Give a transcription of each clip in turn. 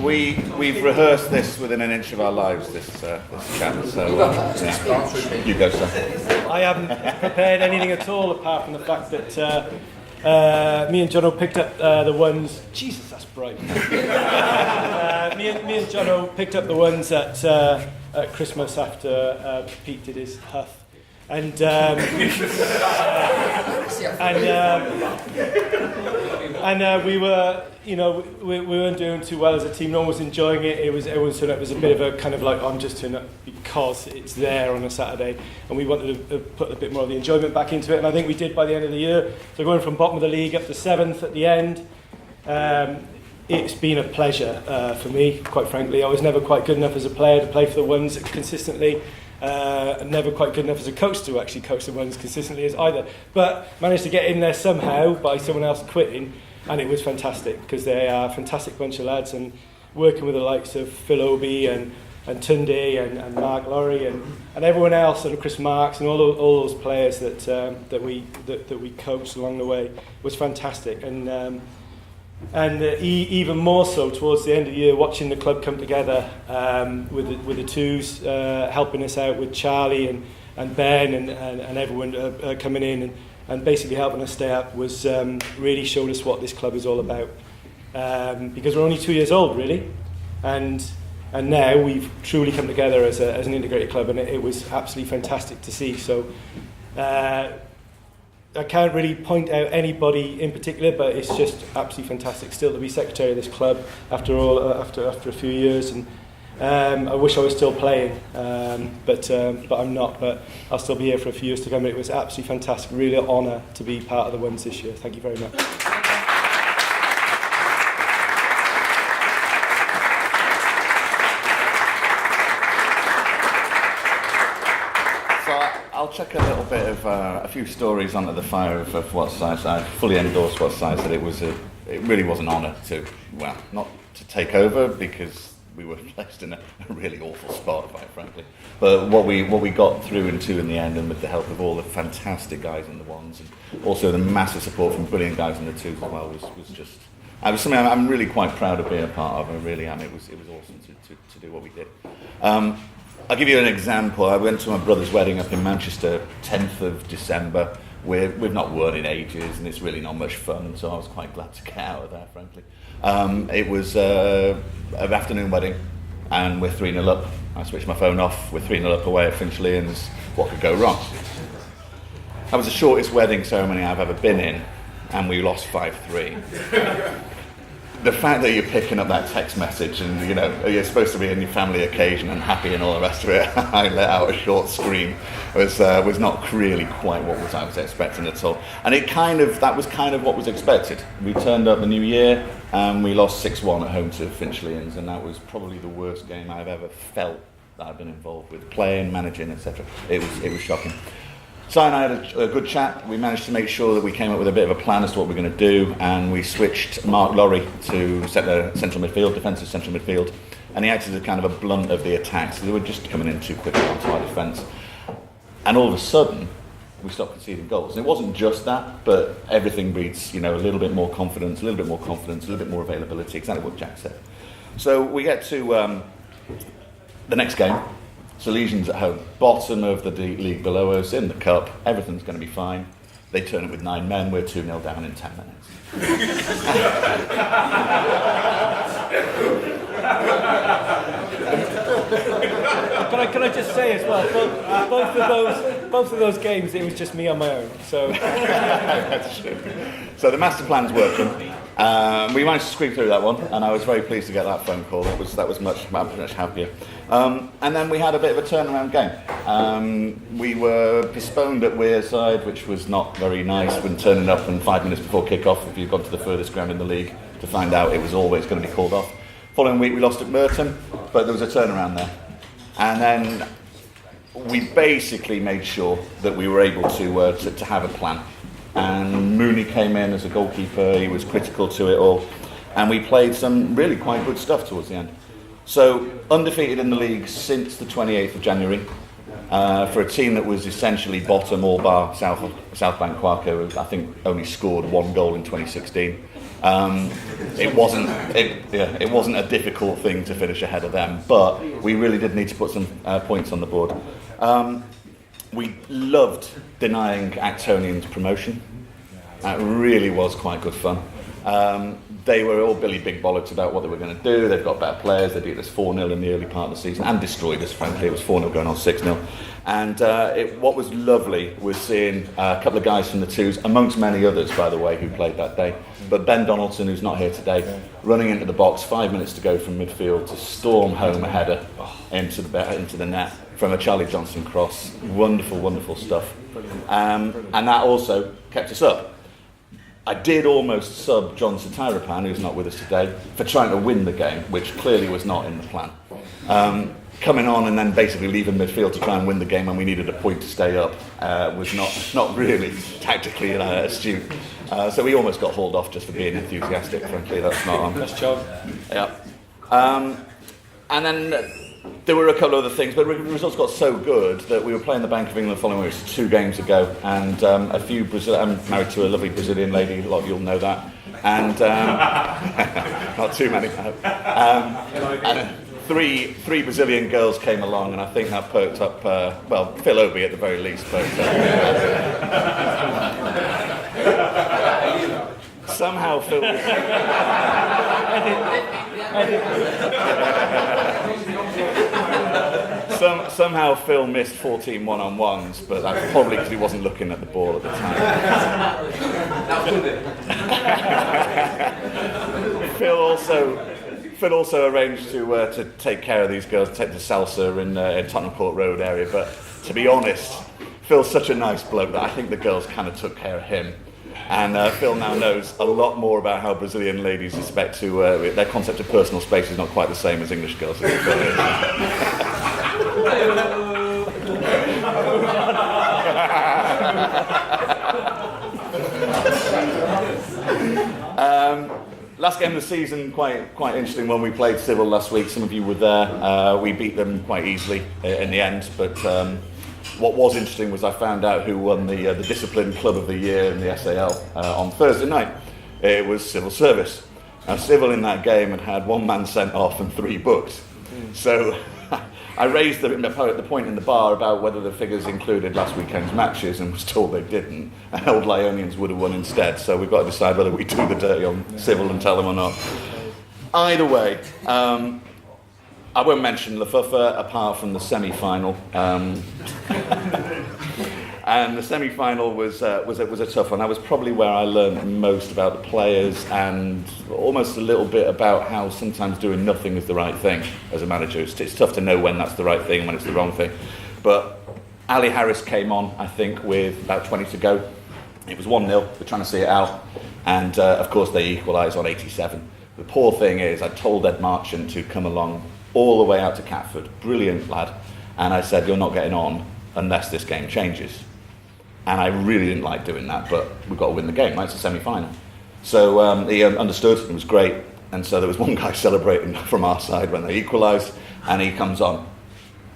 We've rehearsed this within an inch of our lives, this chat, so you go, sir. I haven't prepared anything at all apart from the fact that me and Jonno picked up the ones. Jesus, that's bright. Me and Jonno picked up the ones at Christmas after Pete did his huff. And we were, we weren't doing too well as a team. No one was enjoying it. Everyone said it was a bit of a kind of like, I'm just turning up because it's there on a Saturday, and we wanted to put a bit more of the enjoyment back into it. And I think we did by the end of the year. So going from bottom of the league up to 7th at the end, it's been a pleasure for me. Quite frankly, I was never quite good enough as a player to play for the ones consistently. Never quite good enough as a coach to actually coach the ones consistently as either, but managed to get in there somehow by someone else quitting, and it was fantastic because they are a fantastic bunch of lads, and working with the likes of Phil Obi and Tunde and Mark Laurie and everyone else, and Chris Marks and all those players that we coached along the way was fantastic. And even more so towards the end of the year, watching the club come together with the twos helping us out with Charlie and Ben and everyone coming in and basically helping us stay up was really showed us what this club is all about. Because we're only 2 years old, really, and now we've truly come together as an integrated club, and it was absolutely fantastic to see. So. I can't really point out anybody in particular, but it's just absolutely fantastic still to be secretary of this club after a few years. And I wish I was still playing, but I'm not. But I'll still be here for a few years to come. It was absolutely fantastic. Really an honour to be part of the ones this year. Thank you very much. I'll chuck a little bit of a few stories onto the fire of what Si said. I fully endorse what Si said. It really was an honour to, well, not to take over because we were placed in a really awful spot, quite frankly. But what we got through in the end, and with the help of all the fantastic guys in the ones, and also the massive support from brilliant guys in the twos as well, was just. It was something I'm really quite proud of being a part of. I really am. It was awesome to do what we did. I'll give you an example. I went to my brother's wedding up in Manchester, 10th of December. We've not won in ages, and it's really not much fun, so I was quite glad to get out of there, frankly. It was an afternoon wedding, and we're 3-0 up. I switched my phone off. We're 3-0 up away at Finchleyans. What could go wrong? That was the shortest wedding ceremony I've ever been in, and we lost 5-3. The fact that you're picking up that text message and you're supposed to be in your family occasion and happy and all the rest of it, I let out a short scream. Was not really quite what I was expecting at all. And that was kind of what was expected. We turned up the new year and we lost 6-1 at home to Finchleyans, and that was probably the worst game I've ever felt that I've been involved with, playing, managing, etc. It was shocking. Si and I had a good chat. We managed to make sure that we came up with a bit of a plan as to what we're going to do, and we switched Mark Laurie to set the central midfield, defensive central midfield, and he acted as kind of a blunt of the attacks. They were just coming in too quickly onto our defence. And all of a sudden, we stopped conceding goals. And it wasn't just that, but everything breeds, a little bit more confidence, a little bit more availability, exactly what Jack said. So we get to the next game. Salesians at home, bottom of the league below us, in the cup, everything's going to be fine. They turn it with 9 men, we're 2-0 down in 10 minutes. Can I just say as well, both of those games, it was just me on my own. So that's true. So the master plan's working. We managed to squeak through that one, and I was very pleased to get that phone call. That was much happier. And then we had a bit of a turnaround game. We were postponed at Wearside, which was not very nice, when turning up and 5 minutes before kick-off, if you've gone to the furthest ground in the league, to find out it was always going to be called off. Following week we lost at Merton, but there was a turnaround there. And then we basically made sure that we were able to have a plan. And Mooney came in as a goalkeeper. He was critical to it all, and we played some really quite good stuff towards the end. So undefeated in the league since the 28th of January, for a team that was essentially bottom, all bar South Bank Quarko, who I think only scored 1 goal in 2016. It wasn't a difficult thing to finish ahead of them, but we really did need to put some points on the board. We loved denying Actonians promotion. That really was quite good fun. They were all Billy Big Bollocks about what they were going to do. They've got better players. They beat us 4-0 in the early part of the season and destroyed us, frankly. It was 4-0 going on 6-0. And what was lovely was seeing a couple of guys from the twos, amongst many others, by the way, who played that day. But Ben Donaldson, who's not here today, running into the box, 5 minutes to go from midfield to storm home a header into the net from a Charlie Johnson cross. Wonderful, wonderful stuff. And that also kept us up. I did almost sub John Satirapan, who's not with us today, for trying to win the game, which clearly was not in the plan. Coming on and then basically leaving midfield to try and win the game when we needed a point to stay up was not really tactically astute. So we almost got hauled off just for being enthusiastic, frankly. That's not on. Nice job. Yeah. And then there were a couple of other things, but the results got so good that we were playing the Bank of England following week 2 games ago, and I'm married to a lovely Brazilian lady, a lot of you'll know that, and not too many. And three Brazilian girls came along, and I think that perked up, Phil Obi at the very least, but somehow Phil somehow Phil missed 14 one-on-ones, but that's probably because he wasn't looking at the ball at the time. Phil also arranged to take care of these girls, take the salsa in Tottenham Court Road area, but to be honest, Phil's such a nice bloke that I think the girls kind of took care of him. And Phil now knows a lot more about how Brazilian ladies respect to their concept of personal space is not quite the same as English girls. Last game of the season, quite interesting one. We played Civil last week. Some of you were there. We beat them quite easily in the end, but what was interesting was I found out who won the Discipline Club of the Year in the SAL on Thursday night. It was Civil Service. Now, Civil in that game had 1 man sent off and 3 booked. So I raised the point in the bar about whether the figures included last weekend's matches and was told they didn't. And Old Lyonians would have won instead. So we've got to decide whether we do the dirty on Civil and tell them or not. Either way, I won't mention Lafuffa apart from the semi-final. And the semi-final was a tough one. That was probably where I learned most about the players and almost a little bit about how sometimes doing nothing is the right thing as a manager. It's tough to know when that's the right thing and when it's the wrong thing. But Ali Harris came on, I think, with about 20 to go. It was 1-0. We're trying to see it out. And, of course, they equalised on 87. The poor thing is I told Ed Marchant to come along all the way out to Catford. Brilliant lad. And I said, you're not getting on unless this game changes. And I really didn't like doing that, but we've got to win the game, right? It's a semi-final. So he understood, it was great. And so there was one guy celebrating from our side when they equalised, and he comes on.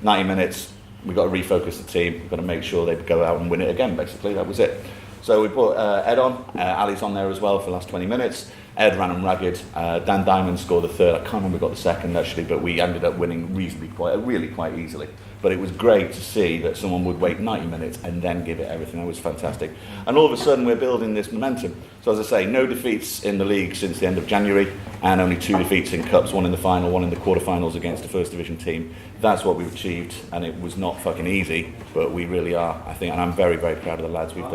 90 minutes, we've got to refocus the team, we've got to make sure they go out and win it again, basically. That was it. So we put Ed on, Ali's on there as well for the last 20 minutes. Ed ran them ragged. Dan Diamond scored the third. I can't remember who got the second, actually, but we ended up winning really quite easily. But it was great to see that someone would wait 90 minutes and then give it everything. That was fantastic. And all of a sudden, we're building this momentum. So as I say, no defeats in the league since the end of January, and only 2 defeats in cups, one in the final, one in the quarterfinals against the first division team. That's what we've achieved, and it was not fucking easy, but we really are, I think, and I'm very, very proud of the lads. We've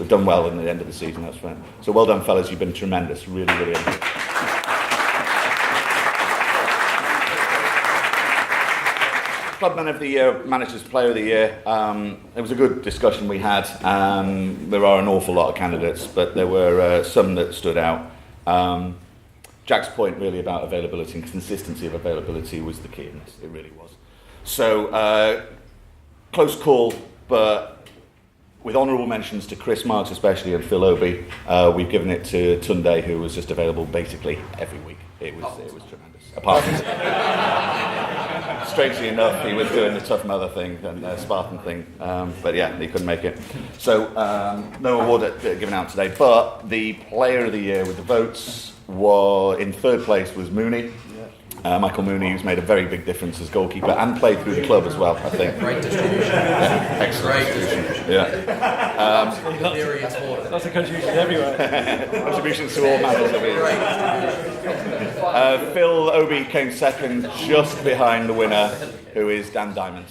done well in the end of the season, that's right. So well done, fellas. You've been tremendous. Really, really. Clubman of the Year, Managers Player of the Year. It was a good discussion we had. There are an awful lot of candidates, but there were some that stood out. Jack's point really about availability and consistency of availability was the key in this. It really was. So, close call, but with honourable mentions to Chris Marks especially and Phil Obi, we've given it to Tunde, who was just available basically every week. It was tremendous. Apart from strangely enough, he was doing the Tough Mother thing and Spartan thing, but yeah, he couldn't make it. So no award given out today, but the player of the year with the votes in third place was Mooney. Michael Mooney, who's made a very big difference as goalkeeper and played through the club as well, I think. Great distribution. Yeah, excellent distribution. Yeah. Lots of contributions everywhere. Contributions to all matters of it. Phil Obi came second, just behind the winner, who is Dan Diamond.